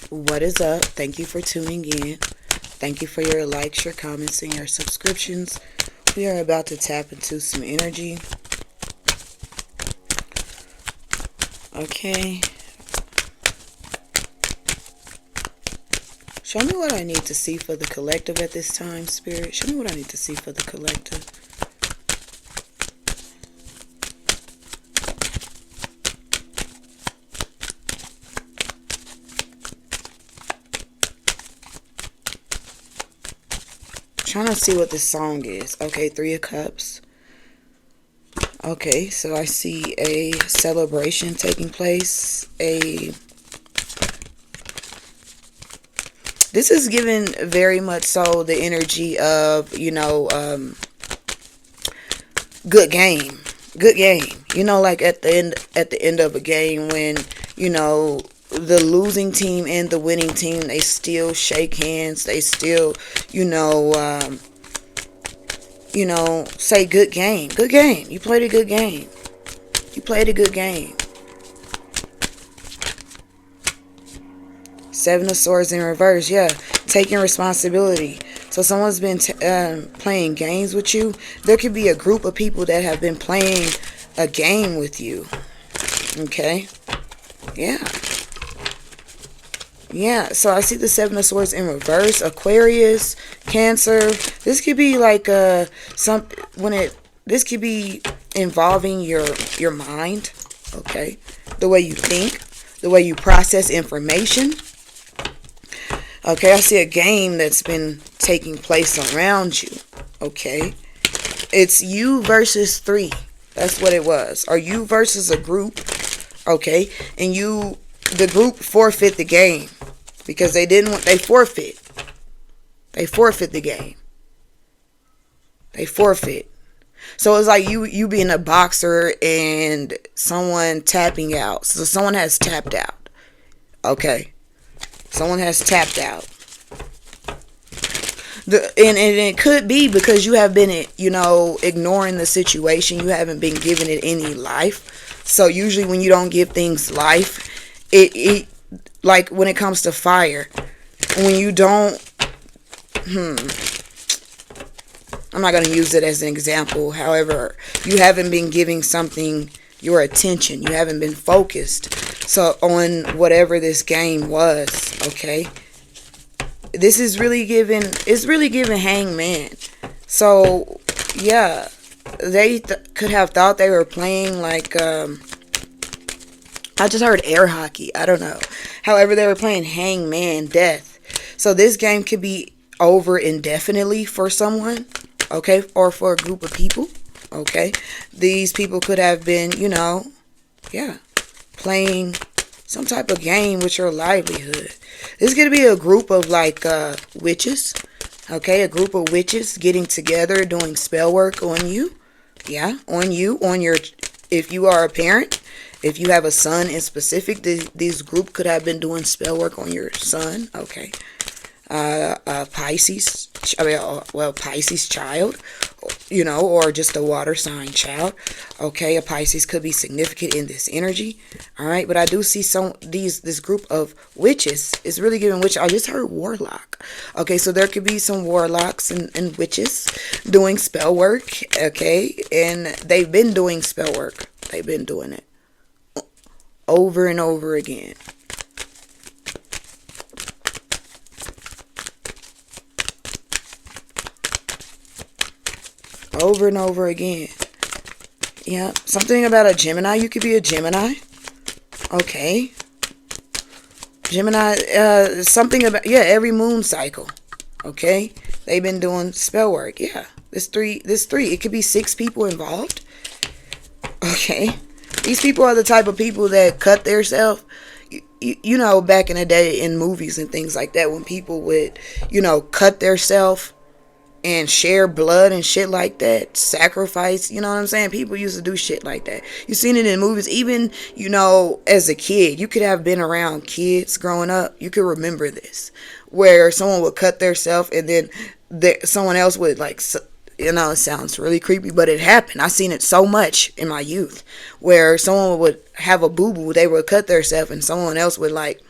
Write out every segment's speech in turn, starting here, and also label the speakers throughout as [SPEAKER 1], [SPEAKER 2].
[SPEAKER 1] What is up? Thank you for tuning in. Thank you for your likes, your comments, and your subscriptions. We are about to tap into some energy. Okay. Show me what I need to see for the collective at this time, Spirit. Show me what I need to see for the collective. Trying to see what this song is. Okay, Three of Cups. Okay, so I see a celebration taking place. This is given very much so the energy of, good game. Good game. Like at the end of a game when, the losing team and the winning team, they still shake hands. They still, say good game. Good game. You played a good game. You played a good game. Seven of Swords in reverse. Yeah. Taking responsibility. So someone's been playing games with you. There could be a group of people that have been playing a game with you. Okay. Yeah. Yeah, so I see the Seven of Swords in reverse. Aquarius, Cancer. This could be like this could be involving your mind, okay? The way you think, the way you process information. Okay, I see a game that's been taking place around you. Okay. It's you versus three. That's what it was. Or you versus a group. Okay. And the group forfeit the game. Because they forfeit. They forfeit the game. They forfeit. So it's like you being a boxer and someone tapping out. So someone has tapped out. Okay. Someone has tapped out. And it could be because you have been, ignoring the situation. You haven't been giving it any life. So usually when you don't give things life, it like when it comes to fire, when you don't, I'm not going to use it as an example. However, you haven't been giving something your attention. You haven't been focused. So on whatever this game was, okay? This is really giving, it's really giving Hangman. So, yeah, they could have thought they were playing like, I just heard air hockey. I don't know. However, they were playing Hangman Death. So this game could be over indefinitely for someone, okay? Or for a group of people, okay? These people could have been, playing some type of game with your livelihood. This is going to be a group of like witches, okay? A group of witches getting together, doing spell work on you. Yeah, on you, if you are a parent. If you have a son in specific, this group could have been doing spell work on your son. Okay. Pisces child, or just a water sign child. Okay, a Pisces could be significant in this energy. All right, but I do see this group of witches is really giving witch. I just heard warlock. Okay, so there could be some warlocks and witches doing spell work. Okay, and they've been doing spell work. They've been doing it over and over again. Over and over again. Yeah, something about a Gemini. You could be a Gemini. Okay. Gemini, something about, every moon cycle. Okay. They've been doing spell work. Yeah. This three. It could be 6 people involved. Okay. These people are the type of people that cut themselves. Back in the day in movies and things like that, when people would, cut themselves and share blood and shit like that, sacrifice, you know what I'm saying? People used to do shit like that. You've seen it in movies. Even, as a kid, you could have been around kids growing up. You could remember this, where someone would cut themselves and then someone else would like, it sounds really creepy, but it happened. I seen it so much in my youth, where someone would have a boo-boo, they would cut themselves and someone else would like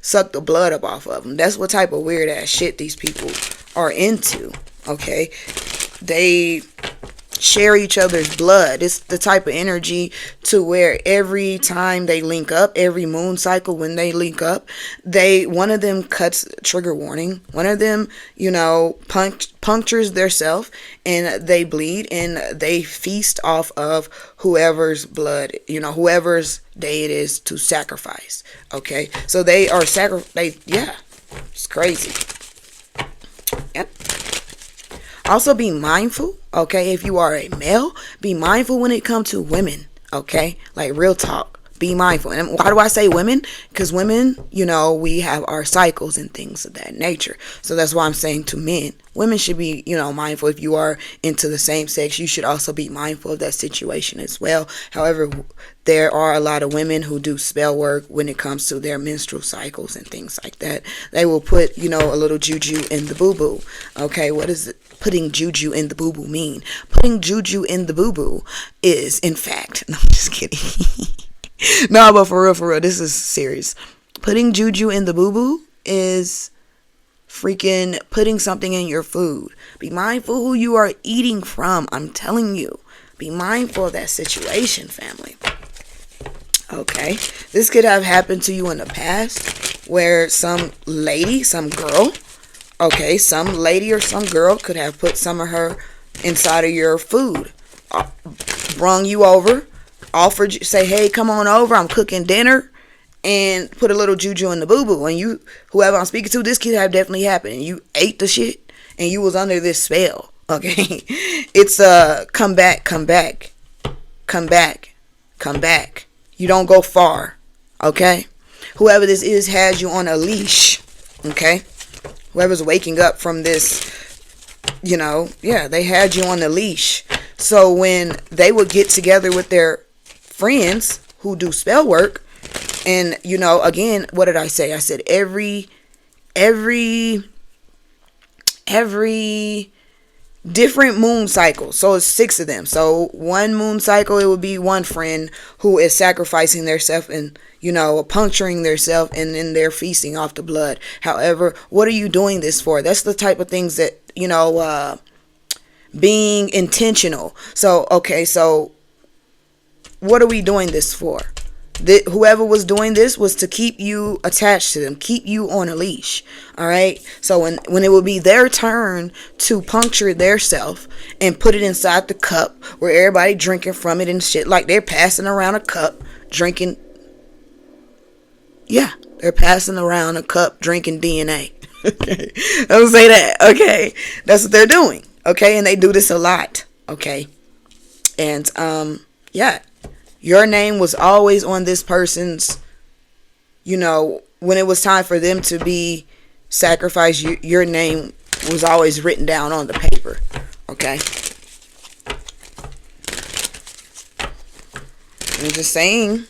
[SPEAKER 1] suck the blood up off of them. That's what type of weird ass shit these people are into. Okay, they share each other's blood. It's the type of energy to where every time they link up, every moon cycle when they link up, one of them cuts, trigger warning, one of them, punctures their self and they bleed and they feast off of whoever's blood, whoever's day it is to sacrifice. Okay, so they are yeah, it's crazy. Yep. Also, be mindful, okay, if you are a male, be mindful when it comes to women, okay? Like, real talk. Be mindful. And why do I say women? Because women, we have our cycles and things of that nature. So that's why I'm saying to men. Women should be, mindful. If you are into the same sex, you should also be mindful of that situation as well. However, there are a lot of women who do spell work when it comes to their menstrual cycles and things like that. They will put, a little juju in the boo-boo. Okay, what is it? Putting juju in the boo-boo mean? Putting juju in the boo-boo is, in fact, no, I'm just kidding. No, but for real, this is serious. Putting juju in the boo-boo is freaking putting something in your food. Be mindful who you are eating from. I'm telling you. Be mindful of that situation, family. Okay. This could have happened to you in the past where some lady, some girl, okay, some lady or some girl could have put some of her inside of your food, brung you over, offered you, say, hey, come on over, I'm cooking dinner, and put a little juju in the boo-boo. And whoever I'm speaking to, this could have definitely happened. And you ate the shit, and you was under this spell, okay? It's come back. You don't go far, okay? Whoever this is has you on a leash, okay? Whoever's waking up from this, they had you on the leash. So when they would get together with their friends who do spell work, and, again, what did I say? I said every different moon cycle. So it's 6 of them. So one moon cycle, it would be one friend who is sacrificing theirself and, puncturing theirself, and then they're feasting off the blood. However, what are you doing this for? That's the type of things that, being intentional. So, okay, so what are we doing this for? Whoever was doing this was to keep you attached to them, keep you on a leash. All right. So when it would be their turn to puncture their self and put it inside the cup where everybody drinking from it and shit, like they're passing around a cup drinking. Yeah, they're passing around a cup drinking DNA. Okay. Don't say that. Okay. That's what they're doing. Okay. And they do this a lot. Okay. And, yeah. Your name was always on this person's, when it was time for them to be sacrificed, your name was always written down on the paper. Okay? I'm just saying,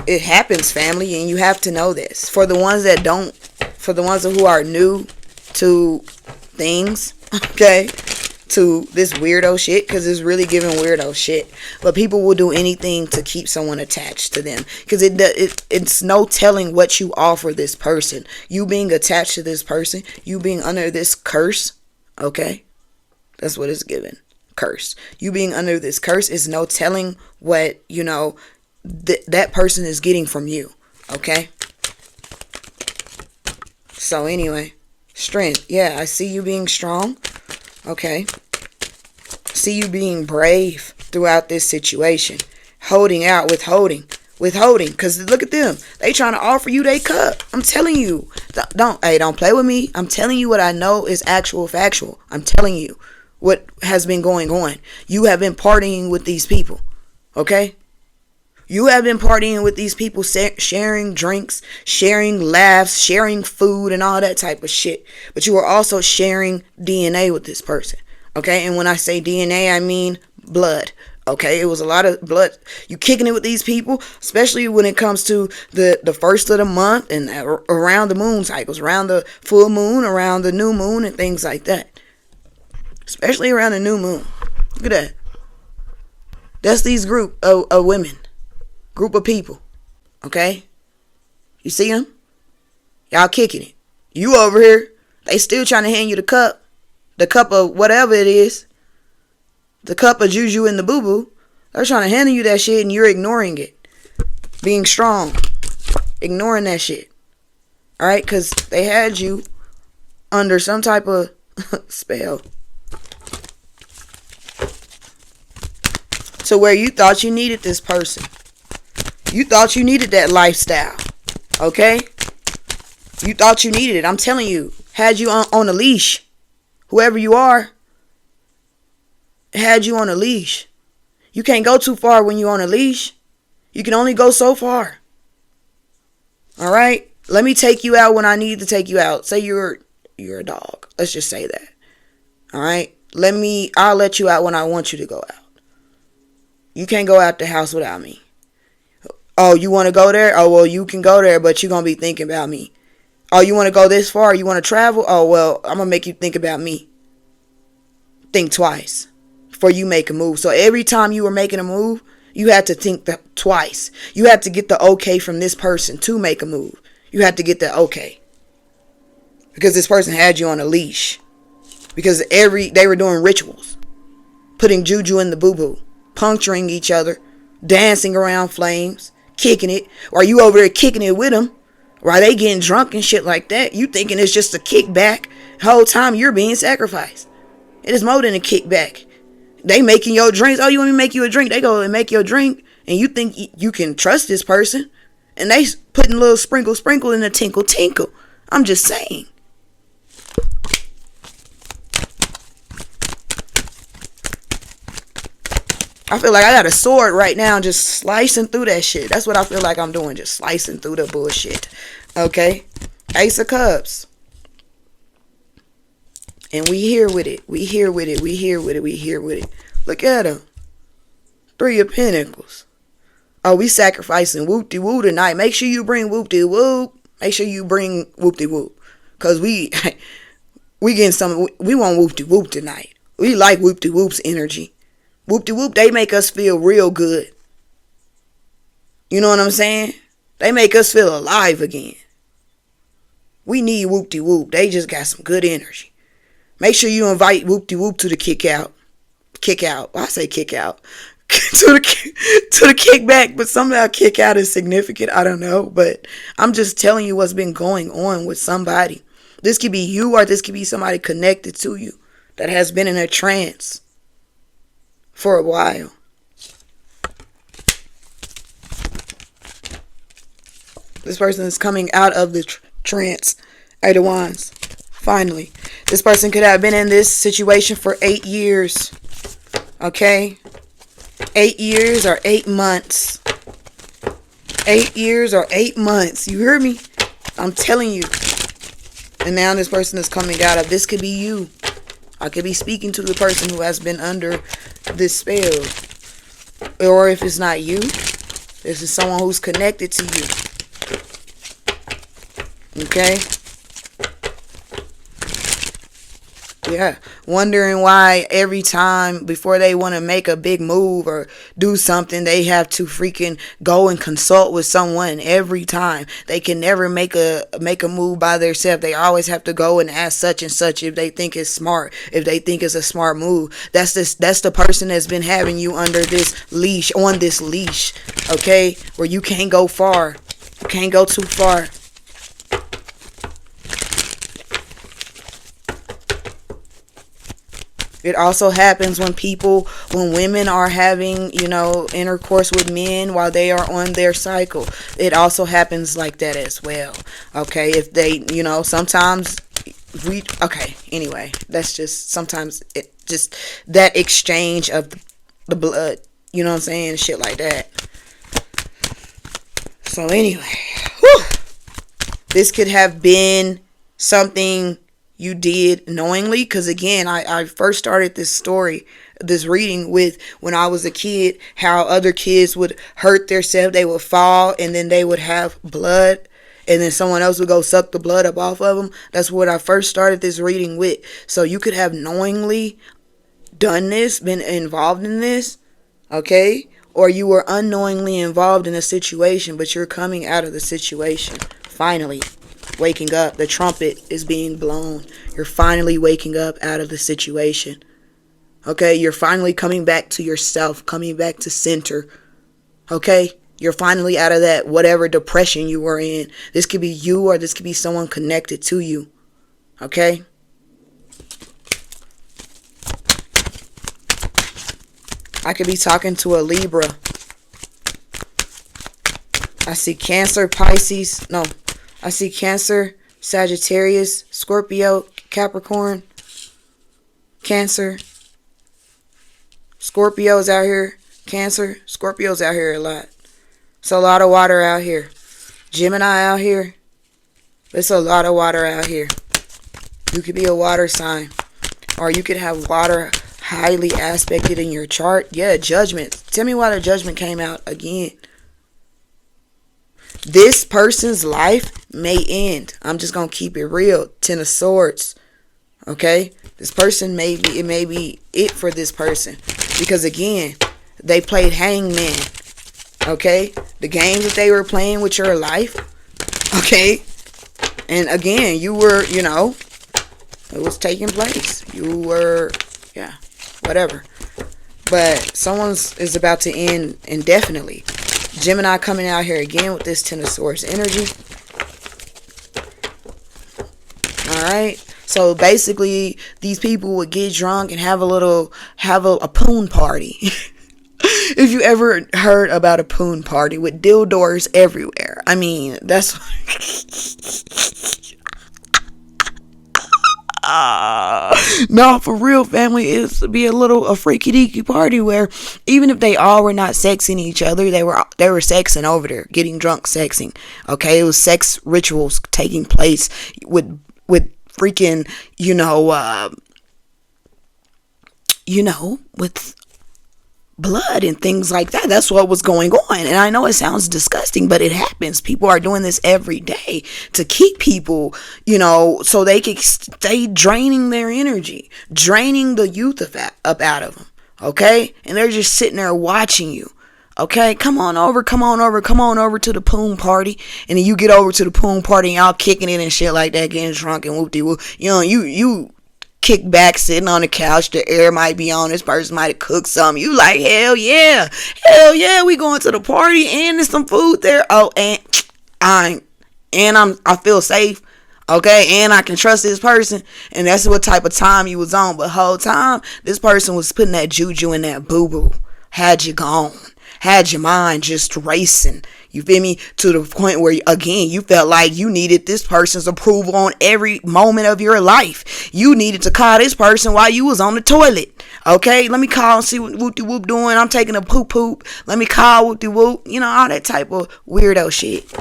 [SPEAKER 1] it happens, family, and you have to know this. For the ones that don't, for the ones who are new to things, okay? To this weirdo shit, because it's really giving weirdo shit, but people will do anything to keep someone attached to them, because it's no telling what you offer this person. You being attached to this person, you being under this curse, okay, that's what it's given. Curse. You being under this curse is no telling what that person is getting from you. Okay, so anyway, strength. Yeah, I see you being strong. Okay. See you being brave throughout this situation. Holding out, withholding. Because look at them. They trying to offer you their cup. I'm telling you. Don't play with me. I'm telling you what I know is actual factual. I'm telling you what has been going on. You have been partying with these people. Okay? You have been partying with these people, sharing drinks, sharing laughs, sharing food, and all that type of shit. But you are also sharing DNA with this person. Okay? And when I say DNA, I mean blood. Okay? It was a lot of blood. You kicking it with these people, especially when it comes to the first of the month and around the moon cycles, around the full moon, around the new moon, and things like that. Especially around the new moon. Look at that. That's these group of women. Group of people. Okay? You see them? Y'all kicking it. You over here, they still trying to hand you the cup of whatever it is, the cup of juju and the boo-boo. They're trying to hand you that shit and you're ignoring it. Being strong. Ignoring that shit. Alright? Because they had you under some type of spell. To where you thought you needed this person. You thought you needed that lifestyle. Okay? You thought you needed it. I'm telling you. Had you on a leash. Whoever you are. Had you on a leash. You can't go too far when you're on a leash. You can only go so far. Alright? Let me take you out when I need to take you out. Say you're a dog. Let's just say that. Alright? I'll let you out when I want you to go out. You can't go out the house without me. Oh, you want to go there? Oh, well, you can go there, but you're going to be thinking about me. Oh, you want to go this far? You want to travel? Oh, well, I'm going to make you think about me. Think twice before you make a move. So every time you were making a move, you had to think twice. You had to get the okay from this person to make a move. You had to get the okay. Because this person had you on a leash. Because they were doing rituals. Putting juju in the boo-boo. Puncturing each other. Dancing around flames. Kicking it. Or you over there kicking it with them. While they getting drunk and shit like that. You thinking it's just a kickback. The whole time you're being sacrificed. It is more than a kickback. They making your drinks. Oh, you want me to make you a drink? They go and make your drink. And you think you can trust this person. And they putting a little sprinkle in a tinkle. I'm just saying. I feel like I got a sword right now just slicing through that shit. That's what I feel like I'm doing. Just slicing through the bullshit. Okay? Ace of Cups. And we here with it. We here with it. Look at them. 3 of Pentacles. Oh, we sacrificing whoop-de-woo tonight. Make sure you bring whoop-de-whoop. Make sure you bring whoop-de-whoop. Because we getting some. We want whoop-de-whoop tonight. We like whoop-de-whoop's energy. Whoop-de-whoop, they make us feel real good. You know what I'm saying? They make us feel alive again. We need whoop-de-whoop. They just got some good energy. Make sure you invite whoop-de-whoop to the kick out. Kick out. I say kick out. to the kickback, but somehow kick out is significant. I don't know. But I'm just telling you what's been going on with somebody. This could be you or this could be somebody connected to you that has been in a trance for a while. This person is coming out of the trance. 8 of Wands. Finally. This person could have been in this situation for 8 years. Okay? 8 years or 8 months. 8 years or 8 months. You hear me? I'm telling you. And now this person is coming out of. This could be you. I could be speaking to the person who has been under this spell. Or if it's not you, this is someone who's connected to you. Okay? Yeah. Wondering why every time before they want to make a big move or do something, they have to freaking go and consult with someone every time. They can never make a move by themselves. They always have to go and ask such and such if they think it's smart, if they think it's a smart move. That's the person that's been having you under this leash, on this leash, okay? Where you can't go far. You can't go too far. It also happens when women are having, intercourse with men while they are on their cycle. It also happens like that as well. Okay, if they, sometimes anyway, that's just sometimes it just that exchange of the blood, you know what I'm saying? Shit like that. So anyway, this could have been something you did knowingly, because again, I first started this reading with when I was a kid, how other kids would hurt themselves, they would fall, and then they would have blood, and then someone else would go suck the blood up off of them. That's what I first started this reading with. So you could have knowingly done this, been involved in this, okay? Or you were unknowingly involved in a situation, but you're coming out of the situation, finally. waking up. The trumpet is being blown. You're finally waking up out of the situation. Okay, you're finally coming back to yourself, coming back to center. Okay, you're finally out of that whatever depression you were in. This could be you, or this could be someone connected to you. Okay. I could be talking to a Libra. I see Cancer, Pisces. No, I see Cancer, Sagittarius, Scorpio, Capricorn, Cancer. Scorpio's out here. Cancer. Scorpio's out here a lot. It's a lot of water out here. Gemini out here. It's a lot of water out here. You could be a water sign. Or you could have water highly aspected in your chart. Yeah, Judgment. Tell me why the Judgment came out again. This person's life may end. I'm just going to keep it real. Ten of Swords. Okay? This person it may be it for this person. Because again, they played hangman. Okay? The games that they were playing with your life. Okay? And again, you were, it was taking place. You were, whatever. But someone's is about to end indefinitely. Gemini coming out here again with this Ten of Swords energy. Alright. So basically, these people would get drunk and have a poon party. If you ever heard about a poon party with dildos everywhere. I mean, that's... No, for real, family, it's be a freaky deaky party where even if they all were not sexing each other, they were sexing over there, getting drunk, sexing. Okay, it was sex rituals taking place with freaking with blood and things like that. That's what was going on. And I know it sounds disgusting, but it happens. People are doing this every day to keep people, so they can stay draining their energy, draining the youth up out of them. Okay. And they're just sitting there watching you. Okay. Come on over to the poon party. And then you get over to the poon party and y'all kicking it and shit like that, getting drunk and whoop-de-whoop. You kick back, sitting on the couch, the air might be on, this person might have cooked something. You like, hell yeah, we going to the party and there's some food there. Oh, and I feel safe. Okay, and I can trust this person. And that's what type of time you was on. But whole time, this person was putting that juju in that boo-boo. Had you gone. Had your mind just racing. You feel me? To the point where, again, you felt like you needed this person's approval on every moment of your life. You needed to call this person while you was on the toilet. Okay? Let me call and see what whoop-de-whoop doing. I'm taking a poop. Let me call whoop-de-whoop. All that type of weirdo shit.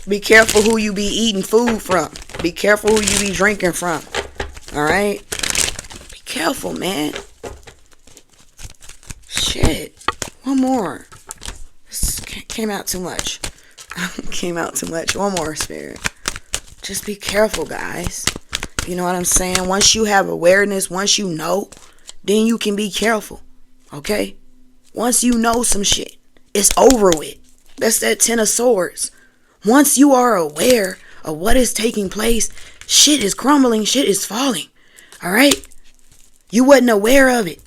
[SPEAKER 1] Be careful who you be eating food from. Be careful who you be drinking from. Alright? Be careful, man. Shit. One more. This came out too much. One more, Spirit. Just be careful, guys. You know what I'm saying? Once you have awareness, once you know, then you can be careful. Okay? Once you know some shit, it's over with. That's that Ten of Swords. Once you are aware of what is taking place, shit is crumbling, shit is falling. Alright? You wasn't aware of it.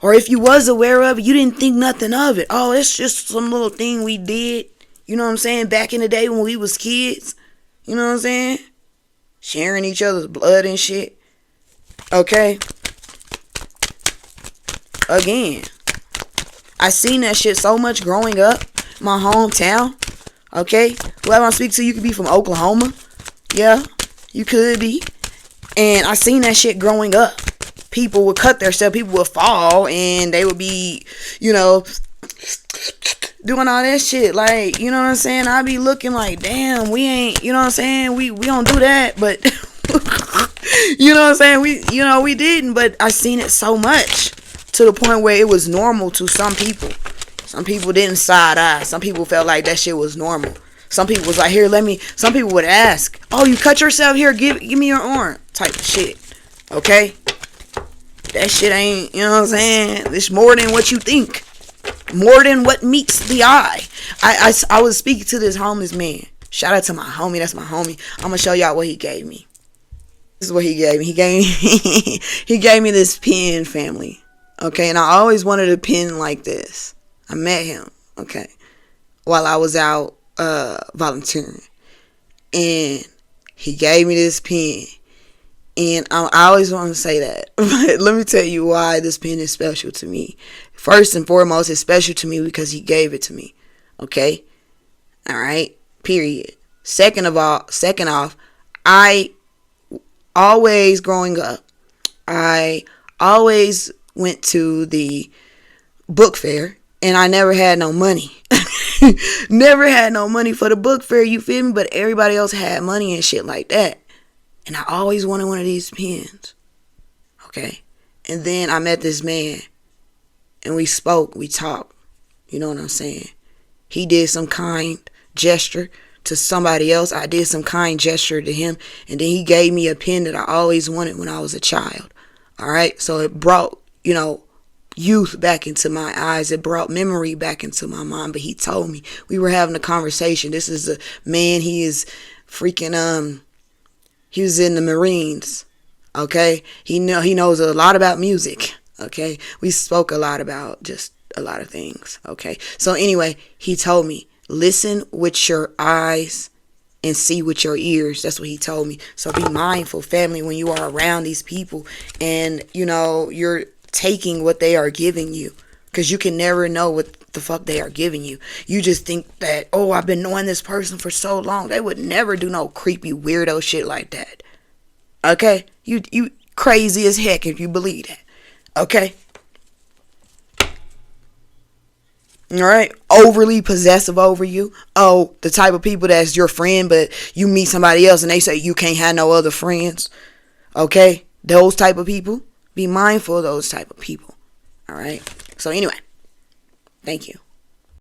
[SPEAKER 1] Or if you was aware of it, you didn't think nothing of it. Oh, it's just some little thing we did. You know what I'm saying? Back in the day when we was kids. You know what I'm saying? Sharing each other's blood and shit. Okay? Again, I seen that shit so much growing up. My hometown. Okay? Whoever I speak to, you could be from Oklahoma. Yeah, you could be. And I seen that shit growing up. People would cut themselves. People would fall. And they would be, doing all that shit. Like, you know what I'm saying? I'd be looking like, damn, we ain't, you know what I'm saying? We don't do that. But, you know what I'm saying? We didn't. But I seen it so much. To the point where it was normal to some people. Some people didn't side eye. Some people felt like that shit was normal. Some people was like, here, some people would ask, oh, you cut yourself? Here, give me your arm. Type of shit. Okay? That shit ain't, you know what I'm saying? It's more than what you think. More than what meets the eye. I was speaking to this homeless man. Shout out to my homie. That's my homie. I'm going to show y'all what he gave me. This is what he gave me. He gave me this pen, family. Okay, and I always wanted a pen like this. I met him, okay, while I was out volunteering. And he gave me this pen. And I always want to say that. But let me tell you why this pen is special to me. First and foremost, it's special to me because he gave it to me. Okay? Alright? Period. Second off, I always, growing up, I always went to the book fair. And I never had no money. Never had no money for the book fair, you feel me? But everybody else had money and shit like that. And I always wanted one of these pens. Okay? And then I met this man. And we spoke. We talked. You know what I'm saying? He did some kind gesture to somebody else. I did some kind gesture to him. And then he gave me a pen that I always wanted when I was a child. Alright? So it brought, you know, youth back into my eyes. It brought memory back into my mind. But he told me. We were having a conversation. This is a man. He is freaking, he was in the Marines, okay? He knows a lot about music, okay? We spoke a lot about just a lot of things, okay? So anyway, he told me, listen with your eyes and see with your ears. That's what he told me. So be mindful, family, when you are around these people and, you know, you're taking what they are giving you. Because you can never know what the fuck they are giving you. You just think that, oh, I've been knowing this person for so long. They would never do no creepy weirdo shit like that. Okay? You crazy as heck if you believe that. Okay? Alright? Overly possessive over you. Oh, the type of people that's your friend, but you meet somebody else and they say you can't have no other friends. Okay? Those type of people. Be mindful of those type of people. Alright? So anyway, thank you.